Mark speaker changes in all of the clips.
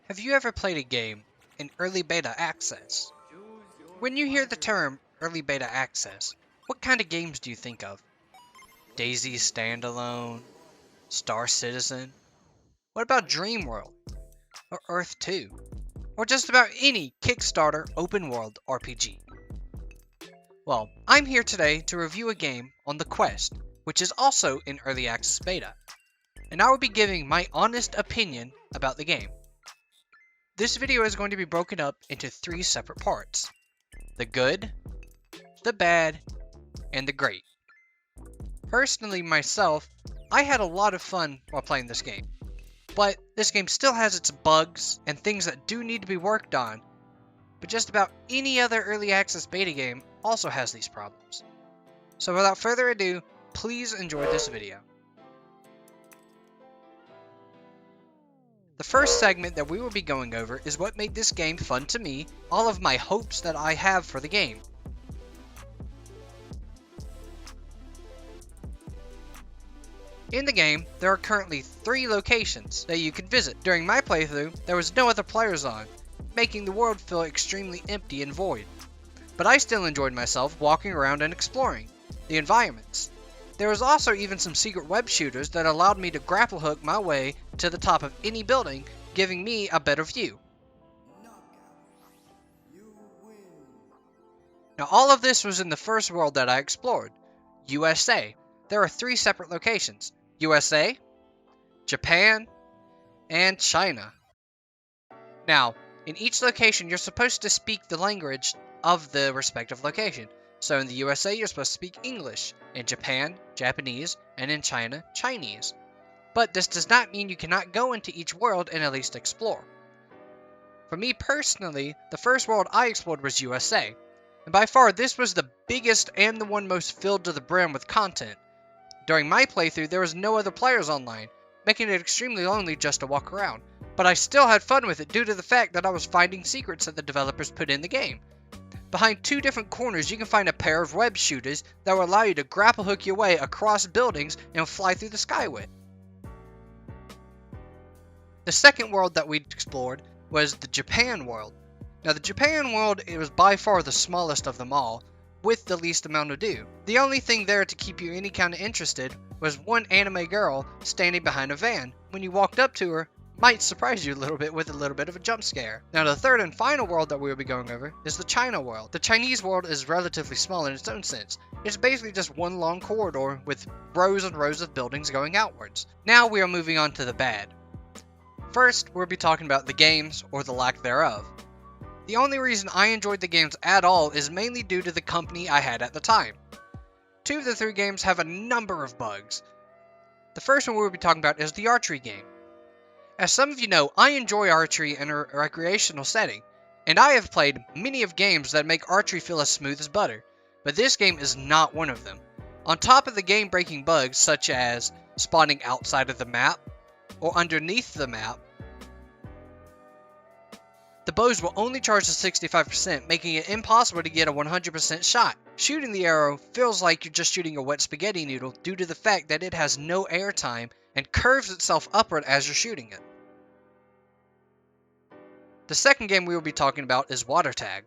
Speaker 1: Have you ever played a game in early beta access? When you hear the term early beta access, what kind of games do you think of? DayZ Standalone? Star Citizen? What about Dream World? Or Earth 2? Or just about any Kickstarter open world RPG? Well, I'm here today to review a game on The Quest, which is also in early access beta, and I will be giving my honest opinion about the game. This video is going to be broken up into 3 separate parts: the good, the bad, and the great. Personally, myself, I had a lot of fun while playing this game, but this game still has its bugs and things that do need to be worked on, but just about any other early access beta game also has these problems. So without further ado, please enjoy this video. The first segment that we will be going over is what made this game fun to me, all of my hopes that I have for the game. In the game, there are currently 3 locations that you can visit. During my playthrough, there was no other players on, making the world feel extremely empty and void. But I still enjoyed myself walking around and exploring the environments. There was also even some secret web shooters that allowed me to grapple hook my way to the top of any building, giving me a better view. Now all of this was in the first world that I explored, USA. There are 3 separate locations: USA, Japan, and China. Now, in each location you're supposed to speak the language of the respective location. So in the USA, you're supposed to speak English, in Japan, Japanese, and in China, Chinese. But this does not mean you cannot go into each world and at least explore. For me personally, the first world I explored was USA, and by far this was the biggest and the one most filled to the brim with content. During my playthrough, there was no other players online, making it extremely lonely just to walk around, but I still had fun with it due to the fact that I was finding secrets that the developers put in the game. Behind 2 different corners, you can find a pair of web shooters that will allow you to grapple hook your way across buildings and fly through the sky with. The second world that we explored was the Japan world. Now the Japan world, it was by far the smallest of them all, with the least amount to do. The only thing there to keep you any kind of interested was one anime girl standing behind a van. When you walked up to her, might surprise you a little bit with a little bit of a jump scare. Now the third and final world that we will be going over is the China world. The Chinese world is relatively small in its own sense. It's basically just one long corridor with rows and rows of buildings going outwards. Now we are moving on to the bad. First, we'll be talking about the games, or the lack thereof. The only reason I enjoyed the games at all is mainly due to the company I had at the time. 2 of the 3 games have a number of bugs. The first one we'll be talking about is the archery game. As some of you know, I enjoy archery in a recreational setting, and I have played many of games that make archery feel as smooth as butter, but this game is not one of them. On top of the game-breaking bugs such as spawning outside of the map or underneath the map, the bows will only charge to 65%, making it impossible to get a 100% shot. Shooting the arrow feels like you're just shooting a wet spaghetti noodle due to the fact that it has no air time and curves itself upward as you're shooting it. The second game we will be talking about is Water Tag.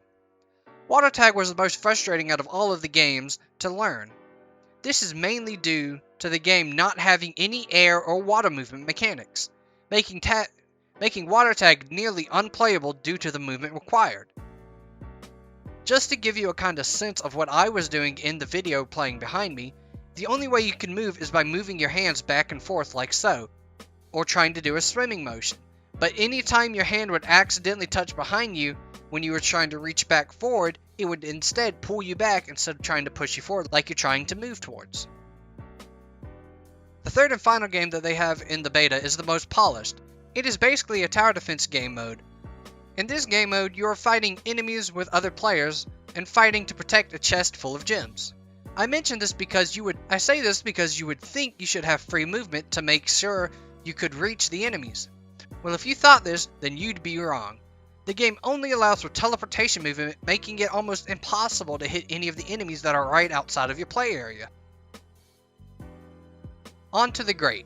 Speaker 1: Water Tag was the most frustrating out of all of the games to learn. This is mainly due to the game not having any air or water movement mechanics, making Water Tag nearly unplayable due to the movement required. Just to give you a kind of sense of what I was doing in the video playing behind me, the only way you can move is by moving your hands back and forth like so, or trying to do a swimming motion. But anytime your hand would accidentally touch behind you when you were trying to reach back forward, it would instead pull you back instead of trying to push you forward like you're trying to move towards. The third and final game that they have in the beta is the most polished. It is basically a tower defense game mode. In this game mode, you are fighting enemies with other players and fighting to protect a chest full of gems. I mention this because you would think you should have free movement to make sure you could reach the enemies. Well, if you thought this, then you'd be wrong. The game only allows for teleportation movement, making it almost impossible to hit any of the enemies that are right outside of your play area. On to the great.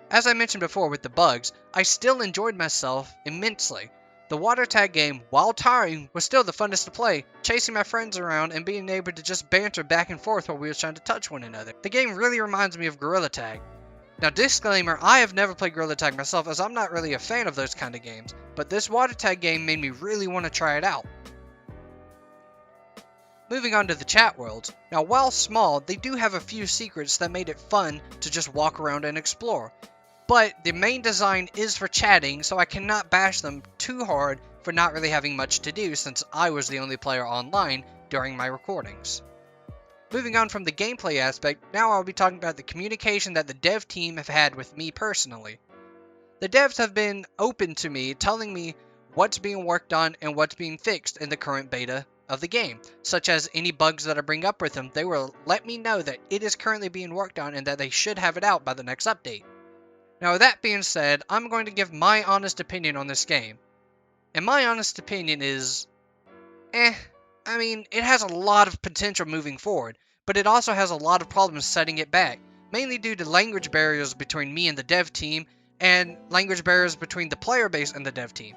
Speaker 1: As I mentioned before with the bugs, I still enjoyed myself immensely. The water tag game, while tiring, was still the funnest to play, chasing my friends around and being able to just banter back and forth while we were trying to touch one another. The game really reminds me of Gorilla Tag. Now disclaimer, I have never played Gorilla Tag myself as I'm not really a fan of those kind of games, but this water tag game made me really want to try it out. Moving on to the chat worlds. Now while small, they do have a few secrets that made it fun to just walk around and explore. But the main design is for chatting, so I cannot bash them too hard for not really having much to do since I was the only player online during my recordings. Moving on from the gameplay aspect, now I'll be talking about the communication that the dev team have had with me personally. The devs have been open to me, telling me what's being worked on and what's being fixed in the current beta of the game, such as any bugs that I bring up with them. They will let me know that it is currently being worked on and that they should have it out by the next update. Now with that being said, I'm going to give my honest opinion on this game. And my honest opinion is, I mean, it has a lot of potential moving forward, but it also has a lot of problems setting it back, mainly due to language barriers between me and the dev team, and language barriers between the player base and the dev team.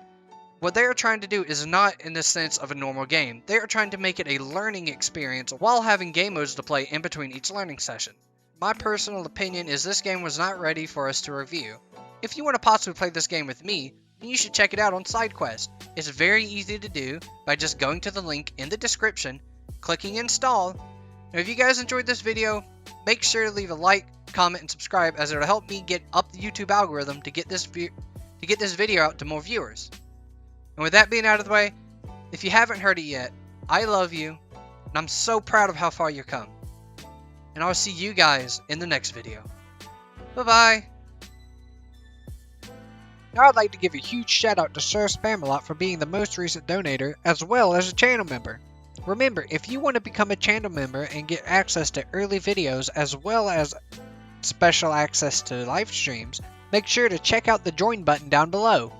Speaker 1: What they are trying to do is not in the sense of a normal game. They are trying to make it a learning experience while having game modes to play in between each learning session. My personal opinion is this game was not ready for us to review. If you want to possibly play this game with me, then you should check it out on SideQuest. It's very easy to do by just going to the link in the description, clicking install. Now if you guys enjoyed this video, make sure to leave a like, comment, and subscribe as it will help me get up the YouTube algorithm to get this video out to more viewers. And with that being out of the way, if you haven't heard it yet, I love you, and I'm so proud of how far you've come. And I'll see you guys in the next video. Bye-bye. Now I'd like to give a huge shout out to Sir Spamalot for being the most recent donator, as well as a channel member. Remember, if you want to become a channel member and get access to early videos as well as special access to live streams, make sure to check out the join button down below.